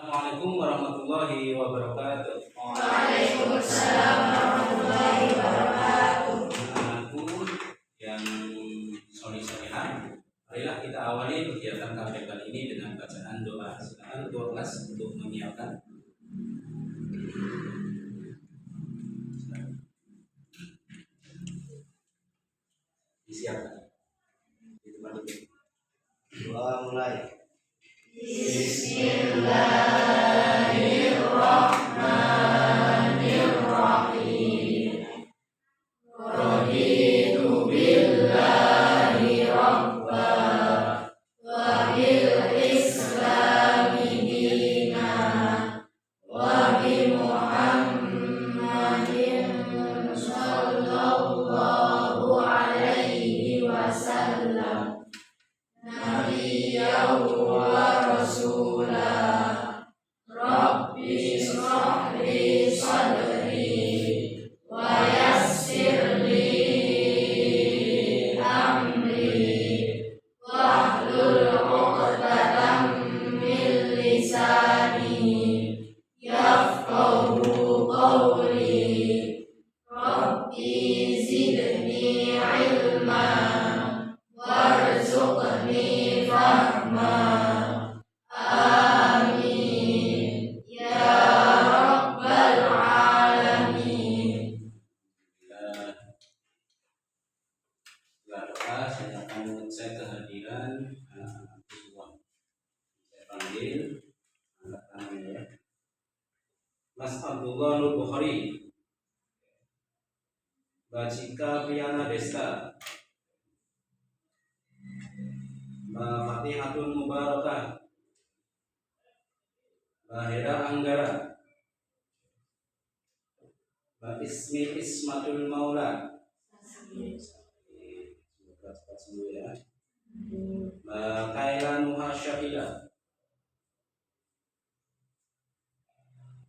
Assalamualaikum warahmatullahi wabarakatuh. Waalaikumsalam warahmatullahi wabarakatuh. Anakku yang soleh-solehah, marilah kita awali kegiatan KP kali ini dengan bacaan doa. Silakan ketua kelas untuk menyiapkan. Disiapkan. Di tempat duduk. Doa mulai. Bismillahirrahmanirrahim. Raditu billahi rabba wa bil islami dina wa bi Muhammadin sallallahu alaihi wasallam nabiyyan wa rasulah. Rabbi shrah li sadri wa yassir li amri wahlul 'uqdatam min lisani yafqahu qawli. Rabbi zidni ilma warzuqni fahma. Amin ya rabbal alamin. Setelah doa, saya akan mengecek kehadiran anak-anak semua. Saya panggil anak tangannya ya. Mas Abdullah Nur Bukhari, Mbak Cika Priyana Desta, Mbak Fatihatul Mubarakah, Mbak Hera Anggara, Mbak Ismi Ismatul Maula, semoga cepat sembuh ya. Mbak Kaila Nuha Syahida,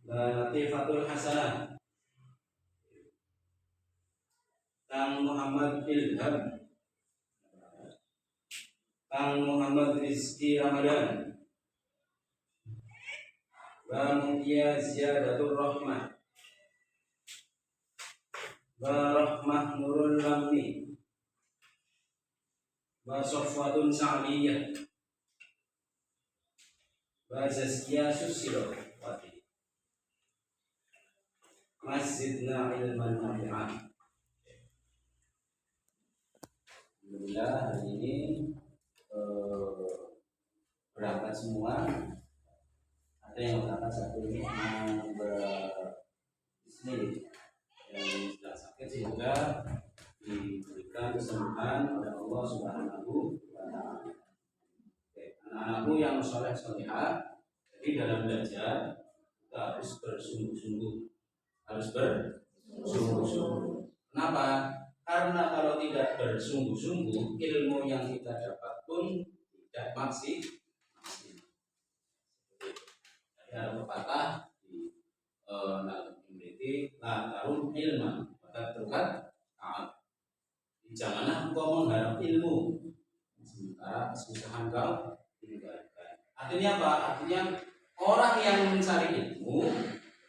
Mbak Latifatul Hasanah, Kang Muhammad Ilham, Kang Muhammad Rizki Ramadan, Mbak Mutia Ziyadatul Rahmah, Mbak Rahmah Nurul Lamni, Mbak Sofwatun Sa'liyah, Mbak Zazkia Susilo Wati. Masjidna ilman nafi'ah. Alhamdulillah hari ini berangkat semua. Ada yang berangkat satu ini berismi yang sedang sakit, semoga diberikan kesembuhan oleh Allah Subhanahu wa Ta'ala. Anak-anakku yang soleh solehah, jadi dalam belajar kita harus bersungguh-sungguh. Kenapa? Karena kalau tidak bersungguh-sungguh, ilmu yang kita dapat pun tidak maksimal. Ada pepatah di Nabi la tarun ilman maka terkat janganlah engkau mengharap ilmu sementara kesusahan kau tinggalkan. Artinya apa? Artinya orang yang mencari ilmu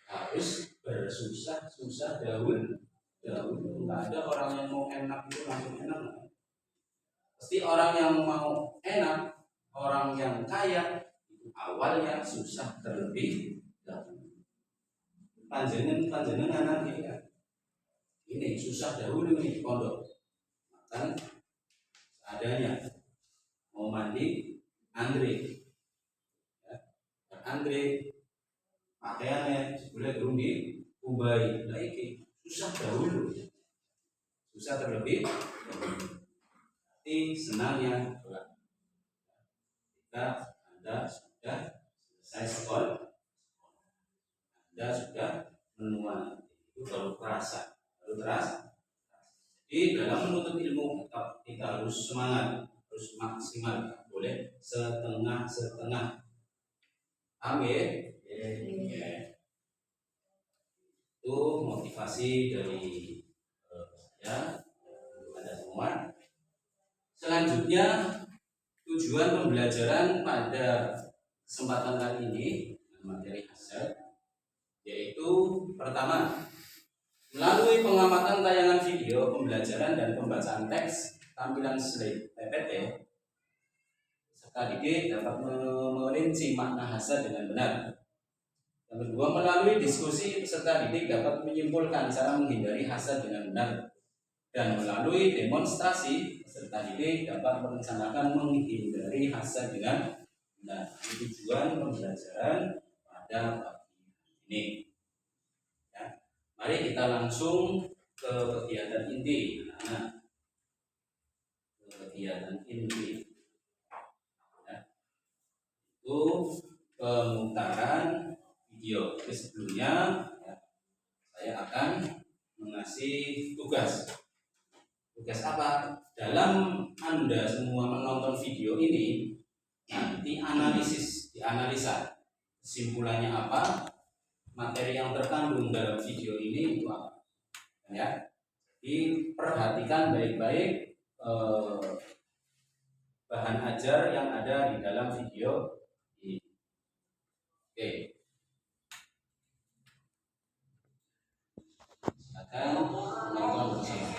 harus bersusah-susah dahulu. Nggak ada orang yang mau enak itu langsung enak. Pasti orang yang mau enak, orang yang kaya awalnya susah terlebih dahulu. Panjenengan nanti kan ini susah dahulu nih pondok, makan seadanya, mau mandi antri ya, antri pakaiannya boleh turun di ubai, nah ini susah dahulu, susah terlebih dahulu. Tapi senangnya jika Anda sudah selesai sekolah, Anda sudah menua, itu baru terasa. Jadi dalam menuntut ilmu kita harus semangat, harus maksimal, boleh setengah-setengah. Amin. Itu motivasi dari saya kepada semua. Selanjutnya tujuan pembelajaran pada kesempatan kali ini, materi Pertama, melalui pengamatan tayangan video, pembelajaran dan pembacaan teks, tampilan slide PPT, serta didik dapat merinci makna hasad dengan benar. Yang kedua, melalui diskusi peserta didik dapat menyimpulkan cara menghindari hasad dengan benar. Dan melalui demonstrasi, peserta didik dapat merencanakan menghindari hasad dengan benar. Tujuan pembelajaran pada pagi ini. Ya. Mari kita langsung ke kegiatan inti. Nah, kegiatan inti ya, itu pemutaran video. Jadi sebelumnya ya, saya akan mengasih tugas. Tugas apa? Dalam Anda semua menonton video ini, nanti dianalisa kesimpulannya apa, materi yang terkandung dalam video ini itu apa, ya. Jadi perhatikan baik-baik bahan ajar yang ada di dalam video ini. Oke. Silakan menonton bersama.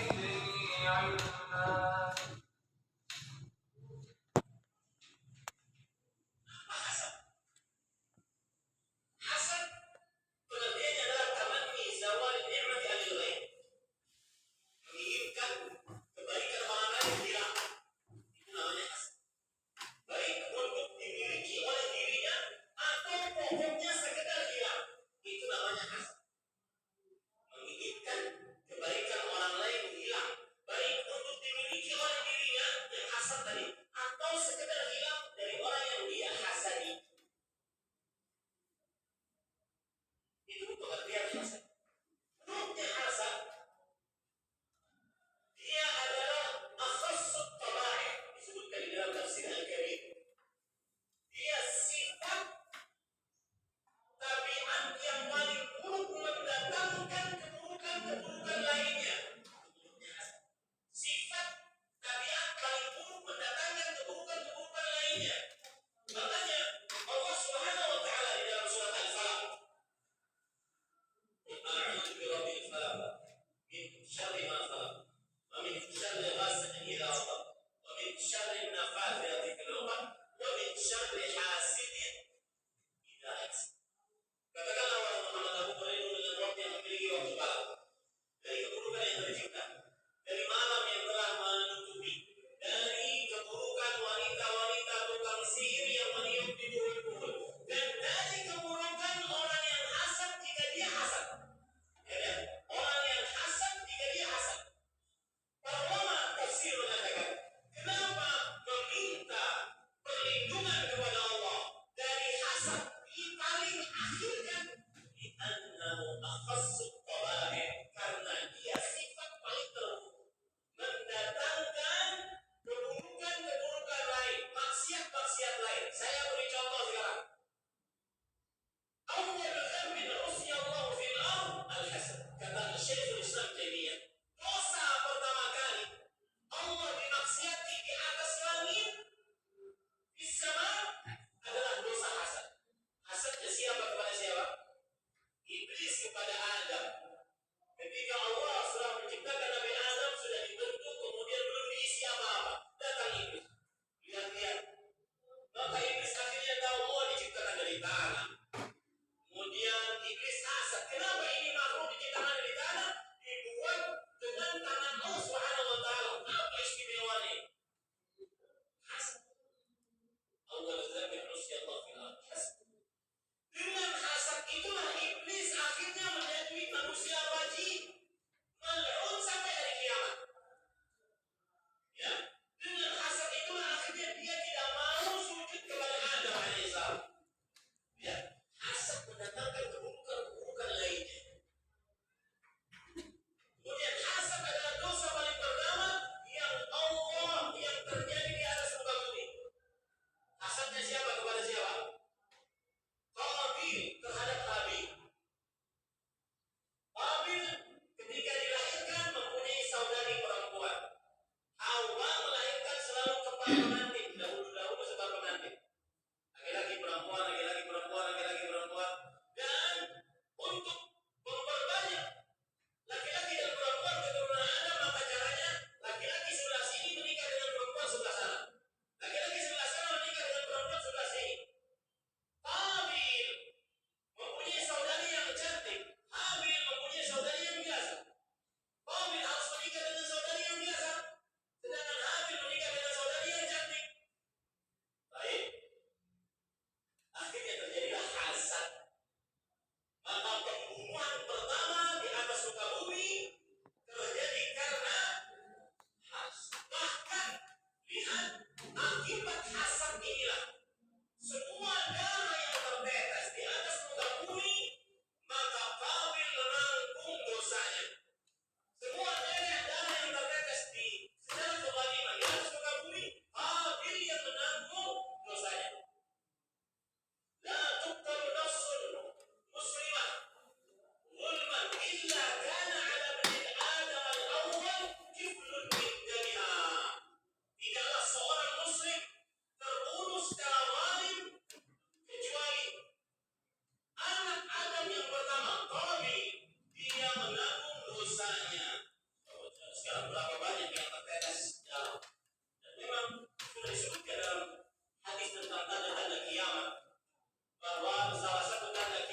Iblis kepada Adam.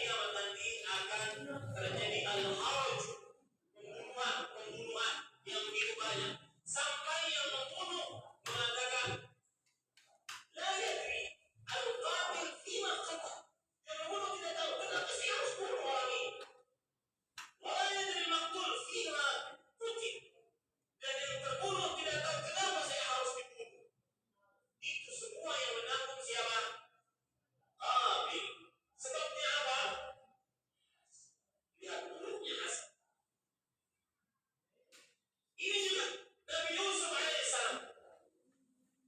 kiamat nanti akan terjadi al-haraj, pembunuhan yang begitu banyak, sampai yang membunuh mengatakan la yadri al-qatil fima qata. Yang membunuh tidak tahu kenapa sih harus bunuh orang ini. Wa la yadri al-maqtul fima qutil. Dan yang terbunuh tidak tahu kenapa saya harus dibunuh. Itu semua yang menanggung siapa? Qabil. Sebabnya apa? Lihat buruknya hasad. Ini juga Nabi Yusuf alaihissalam.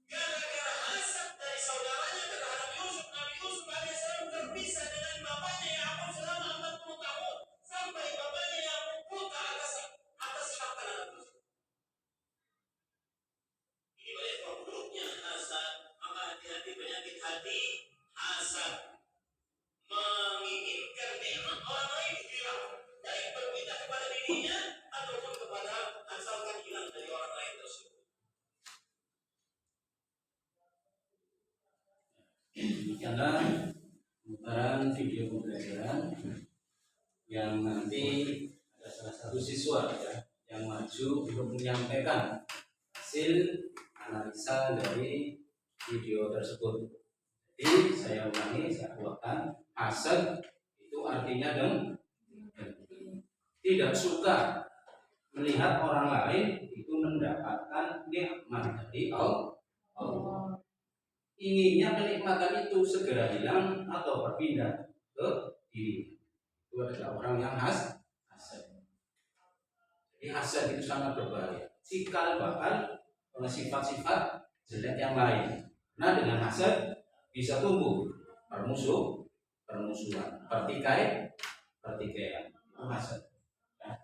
Gara-gara hasad dari saudaranya terhadap Yusuf, Nabi Yusuf alaihissalam terpisah dengan bapaknya Yakub selama 40 tahun. Sampai bapaknya Yakub buta atas harta anak Yusuf. Ini banyak buruknya hasad. Maka hati-hati penyakit hati hasad. Menginginkan nikmat orang lain hilang, baik berpindah kepada dirinya ataupun kepada asalkan hilang dari orang lain tersebut. Demikianlah pemutaran video pembelajaran yang nanti ada salah satu siswa ya, yang maju untuk menyampaikan hasil analisa dari video tersebut. Jadi saya ulangi, saya buatkan, hasad itu artinya tidak suka melihat orang lain itu mendapatkan nikmat dari Allah. Inginnya kenikmatan itu segera hilang atau berpindah ke diri. Itu adalah orang yang hasad. Jadi hasad itu sangat berbahaya. Cikal bakal sifat-sifat jelek yang lain. Nah, dengan hasad bisa tumbuh permusuhan, pertikaian, itu hasad. Ya,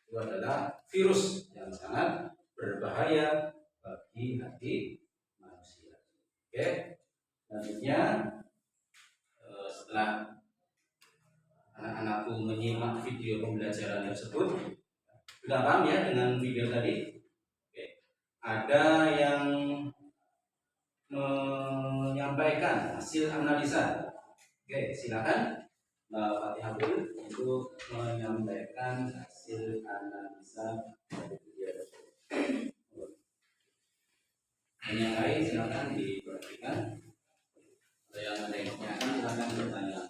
itu adalah virus yang sangat berbahaya bagi hati manusia. Oke, selanjutnya setelah anak-anakku menyimak video pembelajaran tersebut, sudah paham ya dengan video tadi? Oke. Ada yang menyampaikan hasil analisa. Oke, silakan Mbak Fatihah dulu untuk menyampaikan hasil analisa dari video tersebut. Dan yang lain silakan diperhatikan. Ada yang menanyakan silakan bertanya.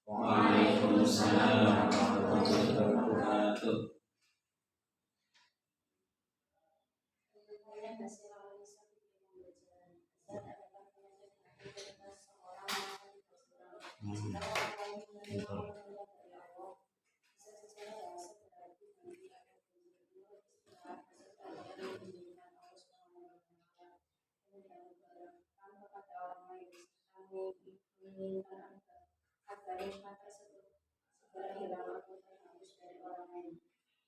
Waalaikumsalam warahmatullahi wabarakatuh. Agar nikmat tersebut segera hilang atau terhapus dari orang lain.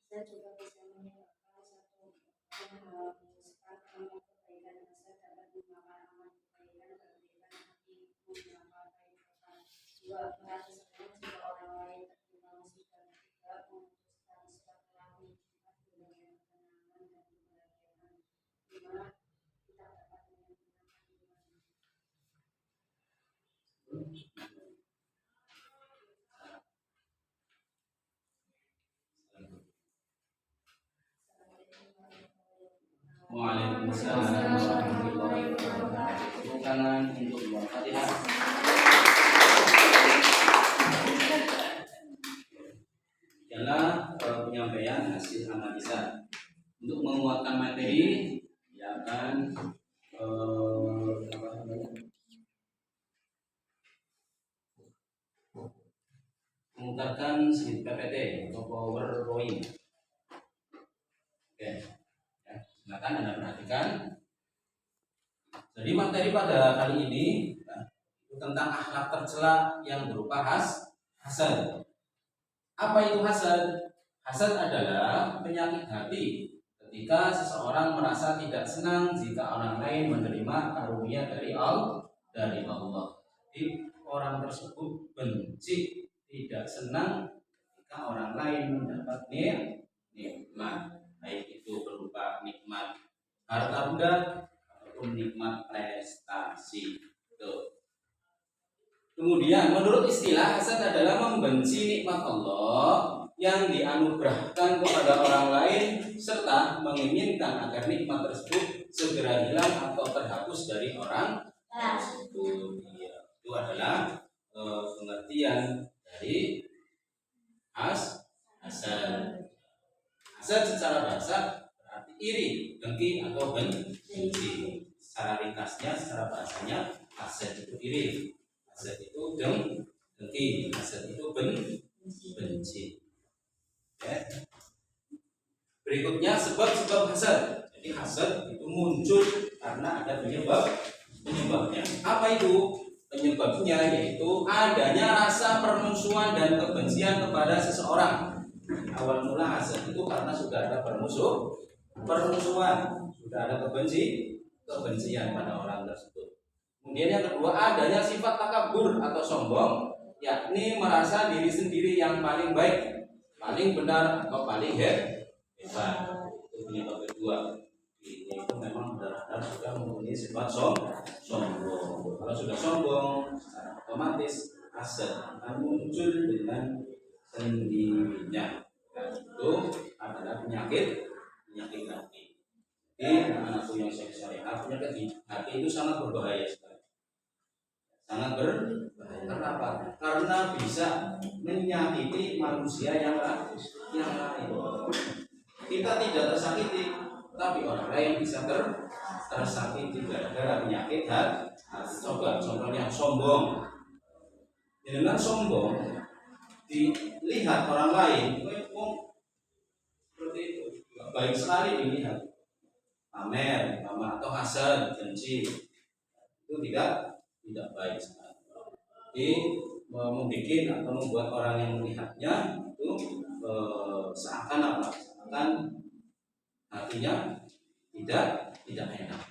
Kita juga bisa menyebabkan satu yang memutuskan amal kebaikan hasad dapat memakan amal kebaikan berbeda hati mengapa kebaikan. Dua merasa senang jika orang lain tertimpa musibah. Tiga memutuskan silaturahmi nikmat dengan ketenangan dan kebahagiaan. Lima kita dapat menyempurnakan iman. Waalaikumsalam warahmatullahi wabarakatuh. Tepuk tangan untuk Mbak Fatihah. Adalah penyampaian hasil analisa untuk menguatkan materi yang akan mengungkapkan sedikit PPT atau PowerPoint. Oke. Silakan Anda perhatikan. Jadi materi pada kali ini itu tentang akhlak tercela yang berupa hasad. Apa itu hasad? Hasad adalah penyakit hati ketika seseorang merasa tidak senang jika orang lain menerima karunia dari Allah. Jadi orang tersebut benci, tidak senang jika orang lain mendapat nikmat. Baik itu berupa nikmat harta benda ataupun nikmat prestasi. Tuh. Kemudian menurut istilah hasad adalah membenci nikmat Allah yang dianugerahkan kepada orang lain serta menginginkan agar nikmat tersebut segera hilang atau terhapus dari orang tersebut. Iya, itu adalah pengertian dari hasad. Hasad secara bahasa berarti iri, dengki atau benci. Secara ringkasnya, secara bahasanya hasad itu iri, hasad itu dengki, hasad itu benci. Okay. Berikutnya sebab-sebab hasad. Jadi hasad itu muncul karena ada penyebabnya. Apa itu? Penyebabnya yaitu adanya rasa permusuhan dan kebencian kepada seseorang. Awal mula hasad itu karena sudah ada permusuhan, sudah ada kebencian pada orang tersebut. Kemudian yang kedua, adanya sifat takabur atau sombong, yakni merasa diri sendiri yang paling baik, paling benar atau paling hebat. Itu penyebab kedua. Ini itu memang benar-benar sudah mempunyai sifat sombong. Kalau sudah sombong, secara otomatis hasad akan muncul dengan sendirinya. Dan itu adalah penyakit hati. Jadi anak-anakku yang saya penyakit hati itu sangat berbahaya sekali. Sangat berbahaya. Kenapa? Karena bisa menyakiti manusia yang lain. Kita tidak tersakiti, tapi orang lain bisa tersakiti gara-gara penyakit hati. Coba contohnya sombong. Dengan sombong dilihat orang lain, seperti itu, baik sekali dilihat. Pamer, atau hasad, benci, itu tidak baik sekali. Jadi membuat atau membuat orang yang melihatnya itu seakan hatinya tidak enak.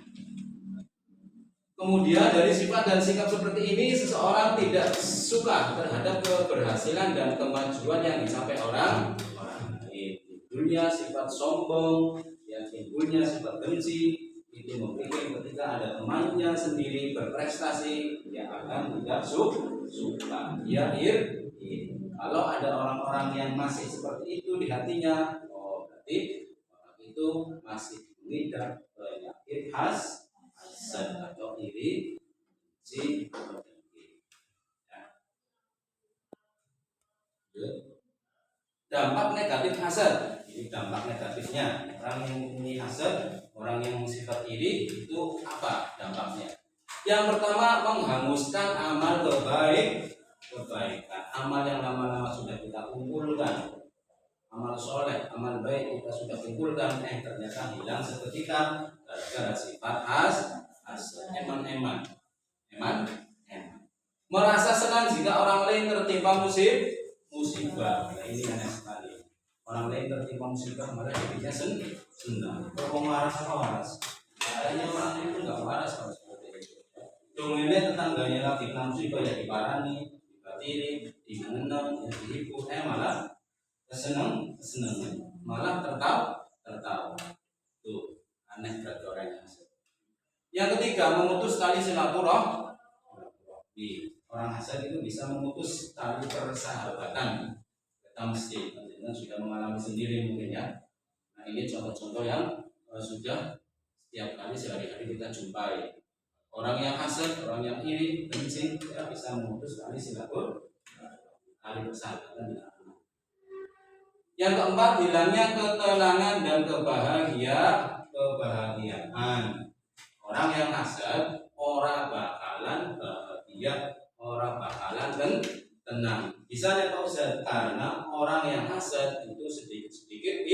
Kemudian dari sifat dan sikap seperti ini, seseorang tidak suka terhadap keberhasilan dan kemajuan yang dicapai orang lain. Timbulnya sifat sombong, yang timbulnya sifat benci, itu membuat ketika ada temannya sendiri berprestasi, dia akan tidak suka. Dia iri. Kalau ada orang-orang yang masih seperti itu di hatinya, berarti orang itu masih mengidap penyakit hasad atau iri, benci, atau dengki. Dampak negatif hasad. Ini dampak negatifnya. Orang yang mempunyai hasad, orang yang sifat iri, itu apa dampaknya? Yang pertama, menghanguskan amal kebaikan. Amal yang lama-lama sudah kita kumpulkan, amal soleh, amal baik kita sudah kumpulkan, ternyata hilang seketika gara-gara sifat hasad. Eman. Merasa senang jika orang lain tertimpa musibah. Nah, ini aneh sekali. Orang lain tertimpa musibah malah jadinya senang. Kalau waras. Kayaknya orang itu nggak waras kalau seperti itu. Dongengnya tetangganya lagi kena musibah ya diparani, dibatiri, dimenang, dihibur, malah kesenangan, malah tertawa. Tuh aneh berarti orangnya. Yang ketiga, memutus tali silaturahmi. Orang hasad itu bisa memutus tali persahabatan. Kita mesti sudah mengalami sendiri mungkin ya. Nah, ini contoh-contoh yang sudah setiap kali sehari-hari kita jumpai. Orang yang hasad, orang yang iri, benci, ya bisa memutus tali tali persahabatan. Yang keempat, hilangnya ketenangan dan kebahagiaan. Orang yang hasad, orang bakalan bahagia, orang bakalan tenang. Bisa ya Pak Ustaz, karena orang yang hasad itu sedikit-sedikit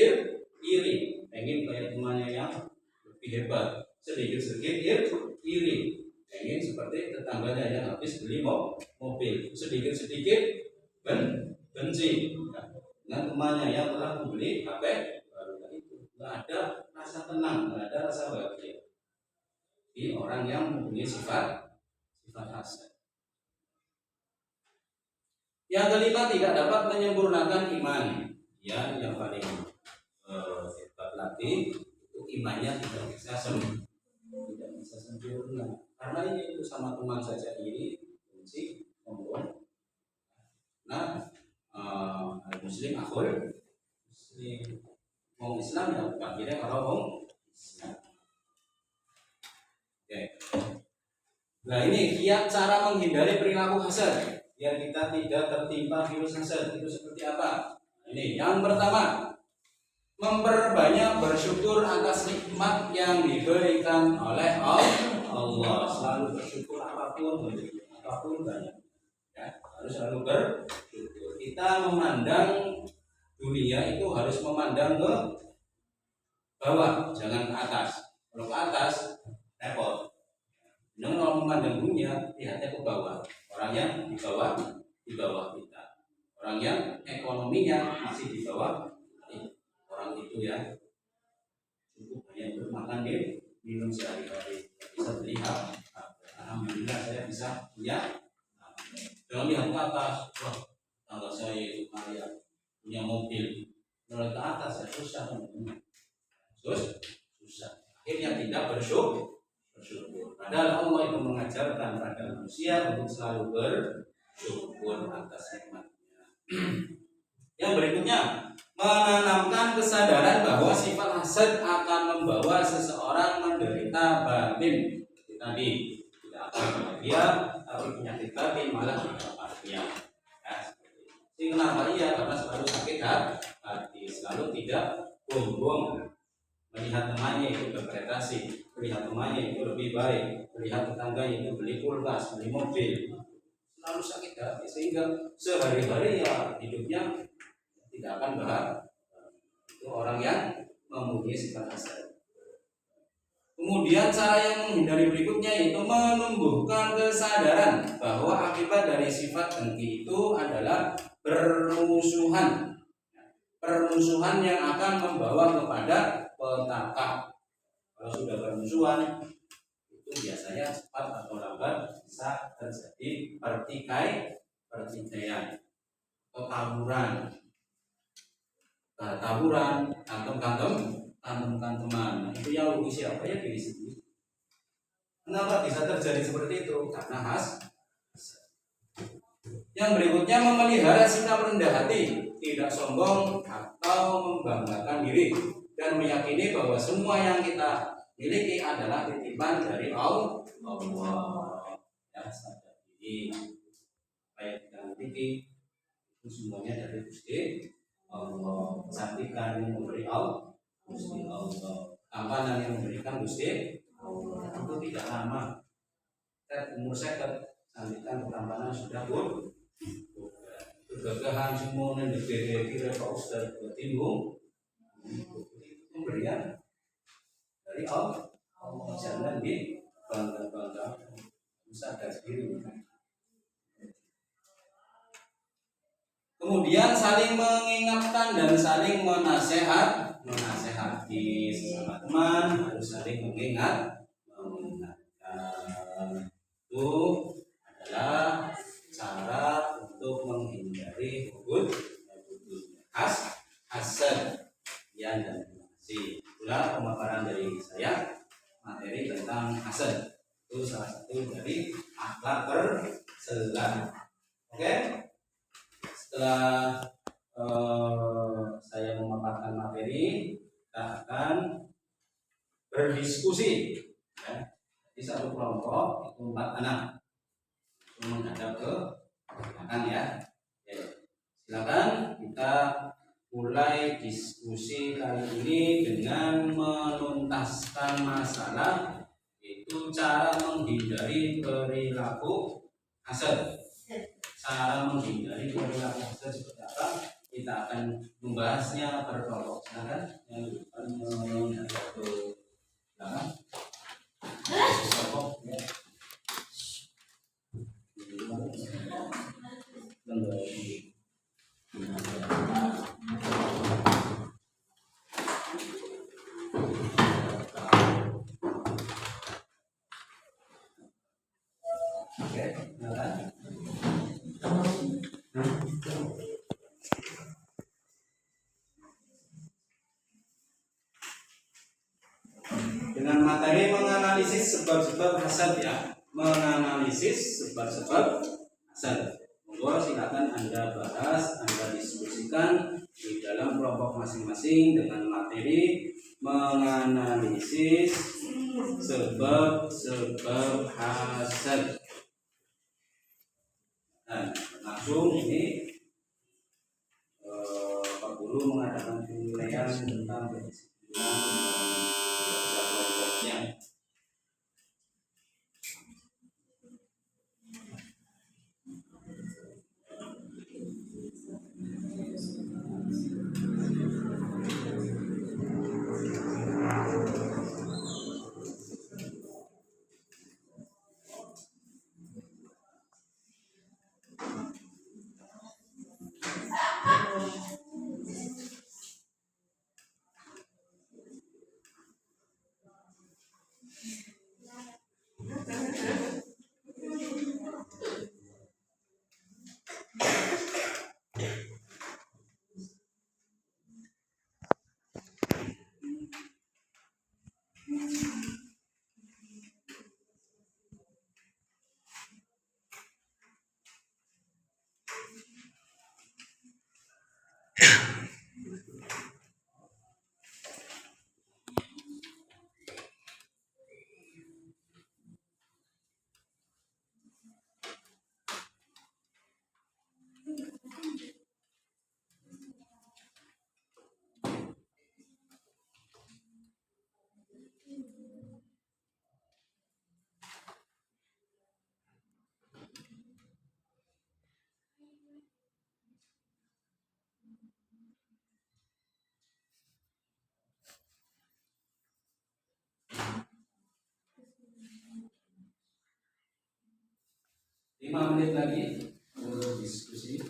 iri, pengen kayak temannya yang lebih hebat, sedikit-sedikit iri, pengen seperti tetangganya yang habis beli mobil, sedikit-sedikit benci dengan temannya yang telah membeli HP baru. Itu nggak ada rasa tenang, nggak ada rasa bahagia di orang yang mempunyai sifat hasad. Yang kelima, tidak dapat menyempurnakan iman. Ya, yang paling hebat lagi itu imannya tidak bisa sempurna. Karena ini itu sama teman saja iri, benci, sombong. Nah, Muslim akhul Muslim, wong Islam ya akhirnya kalau wong Islam. Oke. Nah ini kiat cara menghindari perilaku hasad biar kita tidak tertimpa virus hasad itu seperti apa? Ini yang pertama, memperbanyak bersyukur atas nikmat yang diberikan oleh Allah. Selalu bersyukur apapun banyak. Ya, harus selalu bersyukur. Kita memandang dunia itu harus memandang ke bawah, jangan ke atas. Kalau ke atas repot. Jangan kalau memandang dunia lihatnya ke bawah. Orang yang di bawah kita. Orang yang ekonominya masih di bawah orang itu ya cukup hanya untuk makan minum sehari-hari, bisa beli alhamdulillah saya bisa punya. Jangan lihat ke atas, wah tangga saya itu kaya punya mobil, kalau ke atas ya susah akhirnya tidak bersyukur. Padahal Allah itu mengajarkan pada manusia untuk selalu bersyukur atas nikmatnya. Yang berikutnya, menanamkan kesadaran bahwa sifat hasad akan membawa seseorang menderita batin. Tadi tidak akan bahagia, tapi penyakit batin malah tidak bahagia. Ini kenapa iya? Karena selalu sakit hati, selalu tidak bumbung melihat temannya itu berprestasi, melihat temannya itu lebih baik, melihat tetangganya itu beli kulkas, beli mobil, selalu sakit hati sehingga sehari-hari ya hidupnya tidak akan bahagia. Itu orang yang mempunyai sifat hasad. Kemudian cara yang menghindari berikutnya yaitu menumbuhkan kesadaran bahwa akibat dari sifat dengki itu adalah permusuhan yang akan membawa kepada petaka. Kalau sudah bermusuhan itu biasanya cepat atau lambat bisa terjadi pertikaian atau tawuran, kantung-kantungan. Itu yang rugi siapa ya, diri sendiri. Kenapa bisa terjadi seperti itu? Karena hasad. Yang berikutnya, memelihara sikap rendah hati, tidak sombong atau membanggakan diri, dan meyakini bahwa semua yang kita miliki adalah titipan dari Allah. Ya, sadar diri apa yang kita miliki itu semuanya dari Gusti Allah. Kecantikan yang memberi Allah Gusti Allah, tampanan yang memberikan Gusti Allah. Itu tidak lama. Umur saya cantikan ketampanan sudah pun kegagahan semua negeri kira Pak Ustaz bertimbung pemberian dari Allah. Jangan bangga sadar diri. Kemudian saling mengingatkan dan saling menasehati sesama teman, harus saling mengingatkan. Itu adalah cara untuk menghindari hasad. Dan terima kasih. Itulah pemaparan dari saya materi tentang hasad. Itu salah satu dari akhlak tercela. Oke? Setelah saya memaparkan materi, kita akan berdiskusi. Ya. Di satu kelompok itu 4 anak menghadap ke belakang ya. Oke. Silakan kita mulai diskusi kali ini dengan menuntaskan masalah, itu cara menghindari perilaku hasad. Cara menghindari perilaku hasad seperti apa? Kita akan membahasnya per kelompok. Silakan yang menghadap ke belakang. Kelompok ya. Dengan materi menganalisis menganalisis sebab-sebab hasad ya, menganalisis sebab-sebab hasad. Monggo silakan Anda bahas, Anda diskusikan di dalam kelompok masing-masing dengan materi menganalisis sebab-sebab hasad. Dan langsung ini Pak Guru mengadakan penilaian tentang kelompoknya. Lima menit lagi untuk diskusi.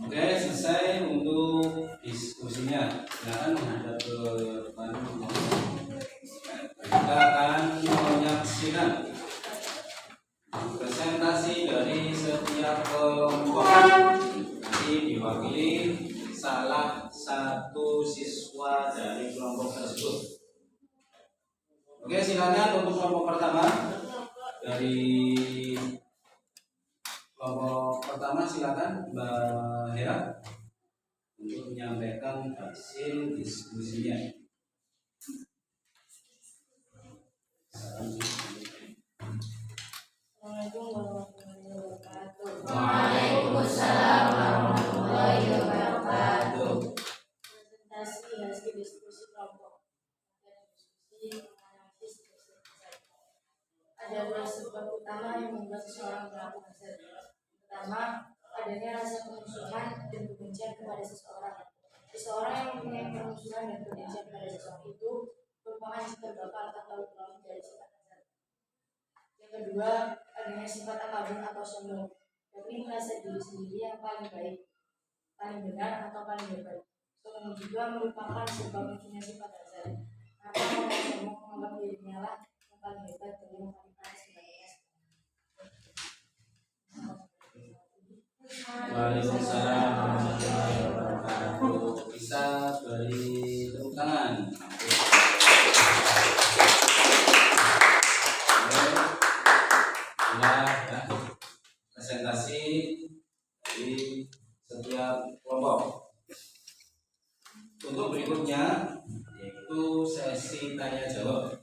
Oke, selesai untuk diskusinya. Silakan menghadap ke depan. Kita akan menyaksikan presentasi dari setiap kelompok. Nanti diwakili salah satu siswa dari kelompok tersebut. Oke, silakan untuk kelompok pertama. Dari kelompok pertama silakan Mbak Hera untuk menyampaikan hasil diskusinya. Assalamualaikum warahmatullahi wabarakatuh. Waalaikumsalam warahmatullahi wabarakatuh. Presentasi hasil diskusi kelompok. Diskusi menganalisis hasad. Ada dua sebab utama yang membuat seseorang melakukan hasad. Pertama, adanya rasa kemusuhan dan kebencian kepada seseorang. Seseorang yang mempunyai permusuhan dan kebencian pada seseorang itu merupakan cikal bakal atau ulama dari sifat hasad. Yang kedua, adanya sifat takabur atau sombong, yakni merasa diri sendiri yang paling baik, paling benar atau paling hebat. Sombong juga merupakan sebab munculnya sifat hasad. Maka orang sombong menganggap dirinya lah yang paling hebat dan yang paling panas sebagainya. Waalaikumsalam warahmatullahi wabarakatuh. Bisa beri tepuk tangan. Ya, presentasi dari setiap kelompok. Untuk berikutnya yaitu sesi tanya jawab.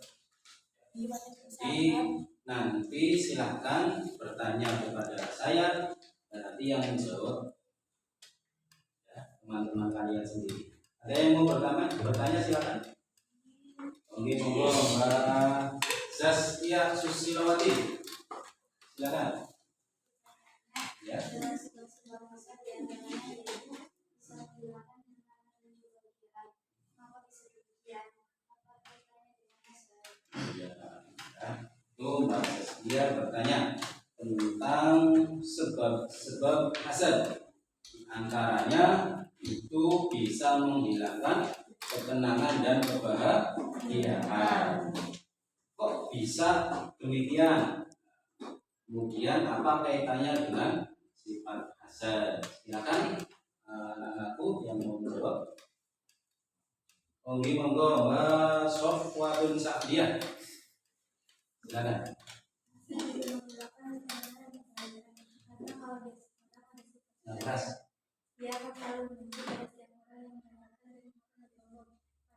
Jadi nanti silakan bertanya kepada saya dan nanti yang menjawab ya, teman-teman kalian sendiri. Ada yang mau bertanya silakan. Oke, monggo Mbak Zaskia Susilawati. Silakan. Ya. Itu Mbak Zaskia bertanya tentang sebab hasad. Antaranya itu bisa menghilangkan ketenangan dan kebahagiaan. Kok bisa demikian? Kemudian apa kaitannya dengan sifat hasad? Silakan anak-anakku yang mau menjawab. Monggo Mbak Sofwatun Sa'diyah. Silakan. Nah, keras. Dia akan selalu benci pada setiap orang yang mendapatkan dari Allah.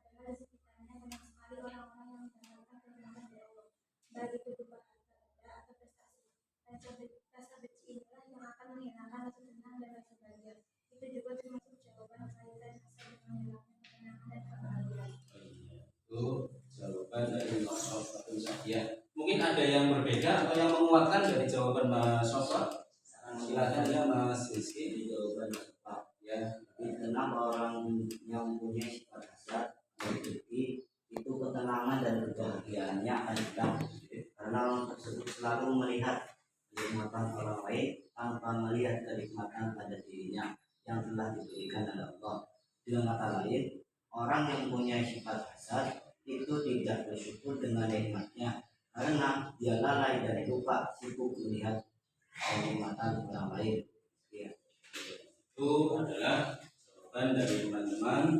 Padahal di sekitarnya banyak sekali orang-orang yang mendapatkan kemenangan dari Allah. Baik itu berupa harta atau prestasi. Rasa benci inilah yang akan menghilangkan rasa senang dan rasa bahagia. Itu juga termasuk jawaban kaitan hasad dengan menghilangkan kemenangan dan kebahagiaan. Itu jawaban dari Mas Sofwatun Sa'diyah. Mungkin ada yang berbeda atau yang menguatkan dari jawaban Mas Sofwat. Silakan ya Mas Rizky. Jawaban tepat ya. Kenapa orang yang mempunyai sifat hasad memiliki itu ketenangan dan kebahagiaannya akan hilang karena orang tersebut selalu melihat kenikmatan orang lain tanpa melihat kenikmatan pada dirinya yang telah diberikan oleh Allah. Dengan kata lain, orang yang mempunyai sifat hasad itu tidak bersyukur dengan nikmatnya karena dia lalai dan lupa sibuk melihat kenikmatan orang lain. Ya. Itu adalah jawaban dari teman-teman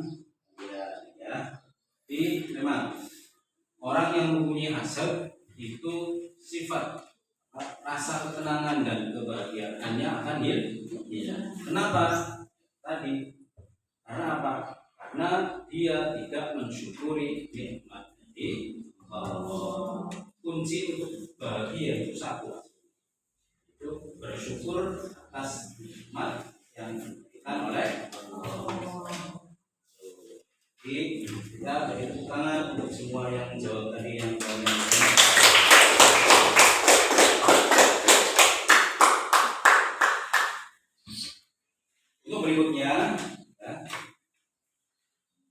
ya. Jadi memang orang yang mempunyai hasad itu sifat rasa ketenangan dan kebahagiaannya akan hilang. Kenapa? Tadi karena apa? Karena dia tidak mensyukuri nikmat dari Allah. Kunci untuk bahagia itu satu, itu bersyukur atas nikmat yang diberikan oleh Allah. Jadi kita beri tepuk tangan untuk semua yang menjawab tadi yang banyak. Untuk berikutnya ya,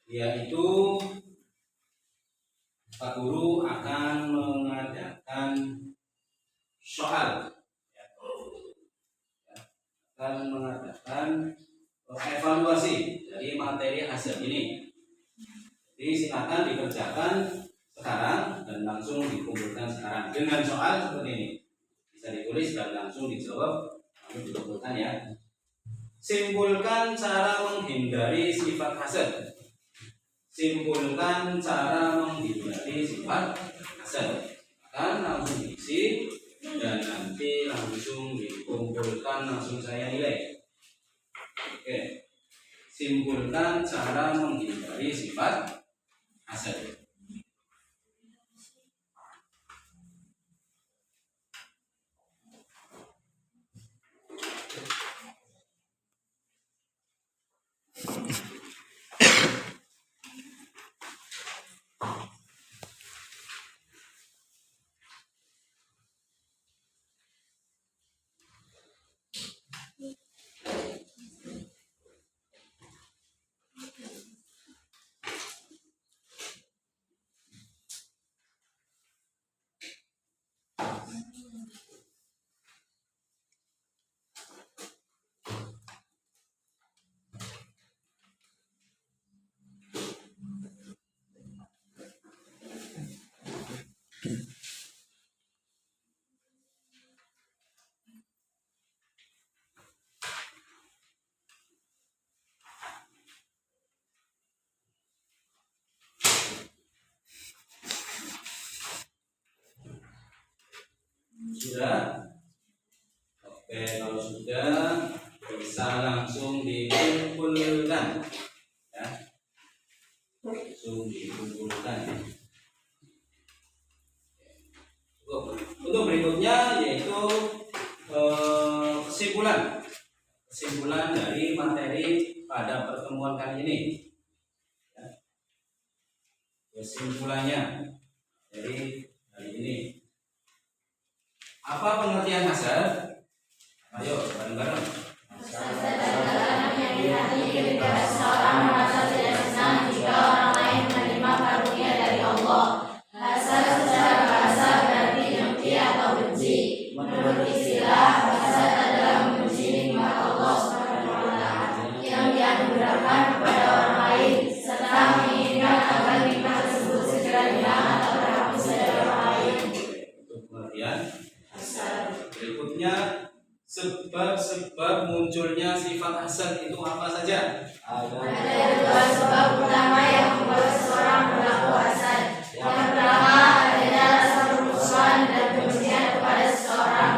yaitu Pak Guru akan mengadakan soal ya, akan mengadakan evaluasi dari materi hasil ini. Jadi silakan dikerjakan sekarang dan langsung dikumpulkan sekarang dengan soal seperti ini. Bisa ditulis dan langsung dijawab lalu dikumpulkan ya. Simpulkan cara menghindari sifat hasad. Simpulkan cara menghindari sifat hasad. Akan langsung diisi dan nanti langsung dikumpulkan, langsung saya nilai. Oke. Simpulkan cara menghindari sifat hasad. Sudah? Oke, kalau sudah bisa langsung dikumpulkan ya. langsung dikumpulkan. Untuk berikutnya yaitu kesimpulan dari materi pada pertemuan kali ini. Kesimpulannya dari hari ini, apa pengertian hasad? Ayo bareng-bareng. Hasad adalah yang di hati ketika seseorang merasa tidak senang jika orang lain menerima karunia dari Allah. Hasad secara bahasa berarti dengki atau benci. Menurut istilah, hasad adalah membenci nikmat Allah SWT yang dianugerahkan kepada orang lain serta menginginkan agar nikmat tersebut segera hilang atau terhapus dari orang lain. Untuk pengertian hasad. Berikutnya, sebab-sebab munculnya sifat hasad itu apa saja? Ada dua sebab utama yang membuat seseorang berlaku hasad. Yang pertama, adanya rasa permusuhan dan kebencian kepada seseorang.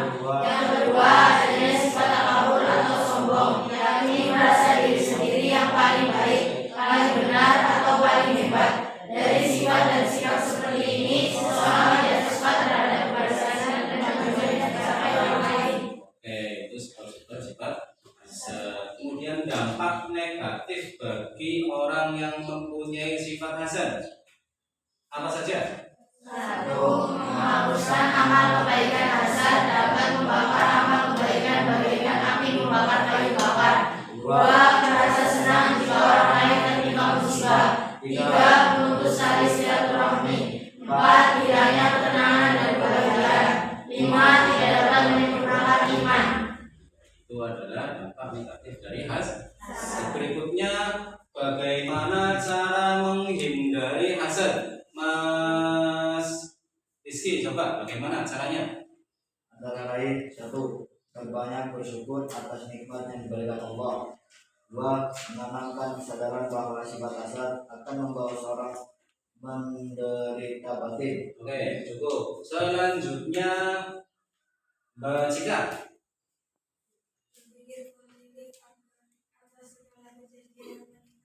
Yang kedua, adanya sifat takabur atau sombong, yakni merasa diri sendiri yang paling baik, paling benar atau paling hebat. Dari sifat dan sikap seperti ini, seseorang tidak suka terhadap keberhasilan dan tujuan yang dicapai orang lain. Itu sifat hasad. Kemudian dampak negatif bagi orang yang mempunyai sifat hasad apa saja? 1. Menghapuskan amal kebaikan hasad dapat membakar amal kebaikan bagaikan api membakar kayu bakar. 2. Merasa senang jika orang lain tertimpa musibah. 3. Memutus tali silaturahmi. 4. Hilangnya ketenangan dan kebahagiaan. 5. Tidak dapat menyempurnakan iman. Itu adalah dampak negatif dari hasad. Berikutnya, bagaimana cara menghindari hasad? Mas Rizky, coba bagaimana caranya? Antara lain, 1. Berbanyak bersyukur atas nikmat yang diberikan Allah. 2. Menanamkan kesadaran bahwa sifat hasad akan membawa seorang menderita batin. Oke, cukup. Selanjutnya, Mbak Cika. Berpikir positif atas segala kejadian dan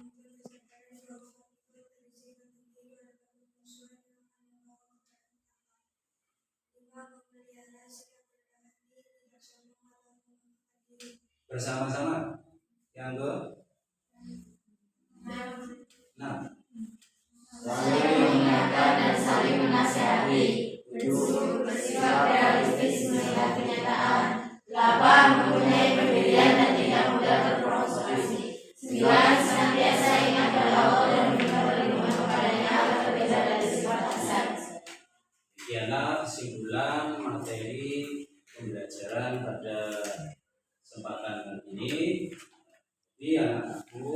muncul kesadaran bahwa itu terisi penting pada permusuhan yang akan membawa kepada 5. Memelihara sikap rendah hati, tidak sombong atau mengundurkan diri. Bersama-sama. Yang ke? 6. Saling mengingatkan dan saling menasihati. 7. Bersikap realistis melihat kenyataan. 8. Mempunyai pendirian dan tidak mudah terprovokasi. 9. Senantiasa ingat pada Allah dan minta perlindungan kepadanya agar terhindar dari sifat hasad. Demikianlah kesimpulan materi pembelajaran pada kesempatan kali ini. Jadi anak-anakku,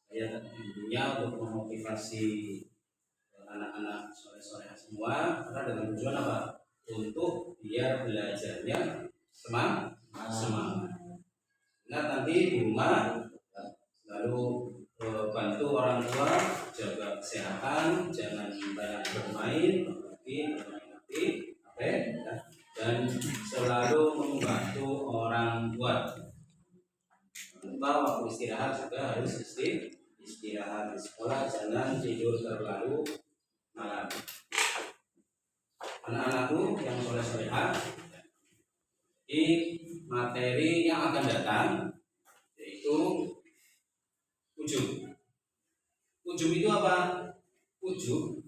saya tentunya untuk memotivasi anak-anak sore-sore semua, karena dengan tujuan apa? Untuk biar belajarnya semangat. Ingat nanti di rumah lalu bantu orang tua jaga kesehatan, jangan banyak bermain, apalagi dan selalu membantu orang tua. Lupa waktu istirahat juga harus istirahat di sekolah, jangan tidur terlalu malam. Anak-anakku yang soleh-soleha, di materi yang akan datang yaitu ujub. Ujub itu apa? Ujub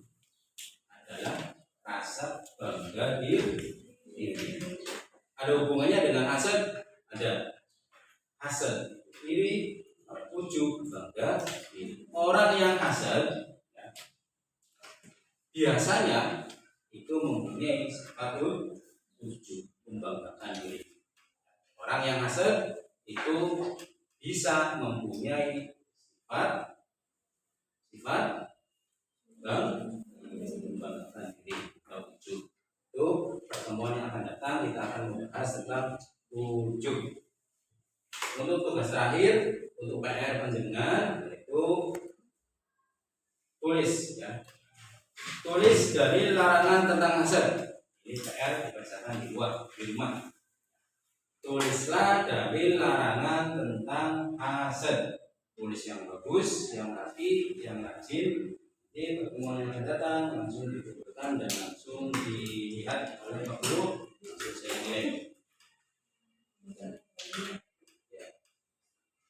adalah rasa bangga diri. Ada hubungannya dengan hasad? Ada. Hasad ini ujub, bangga diri. Orang yang hasad biasanya itu mempunyai sifat ujub, membanggakan diri. Orang yang hasad itu bisa mempunyai sifat membanggakan diri atau ujub. Itu pertemuan yang akan datang kita akan membahas tentang ujub. Untuk tugas terakhir untuk PR panjenengan yaitu tulis dari larangan tentang hasad. Ini PR dibacakan di rumah. Tulislah dari larangan tentang hasad. tulis yang bagus, yang rapi, yang rajin. Jadi pertemuan yang akan datang langsung dikumpulkan dan langsung dilihat oleh Pak Guru, langsung saya nilai.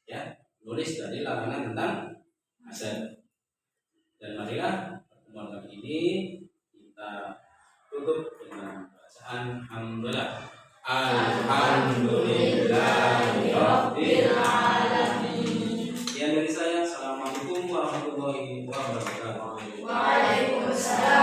Ya, nulis dari larangan tentang hasad. Dan marilah pertemuan kali ini kita tutup dengan bacaan hamdalah. Alhamdulillahirabbil alamin. Sekian dari saya. Assalamualaikum warahmatullahi wabarakatuh. Waalaikumsalam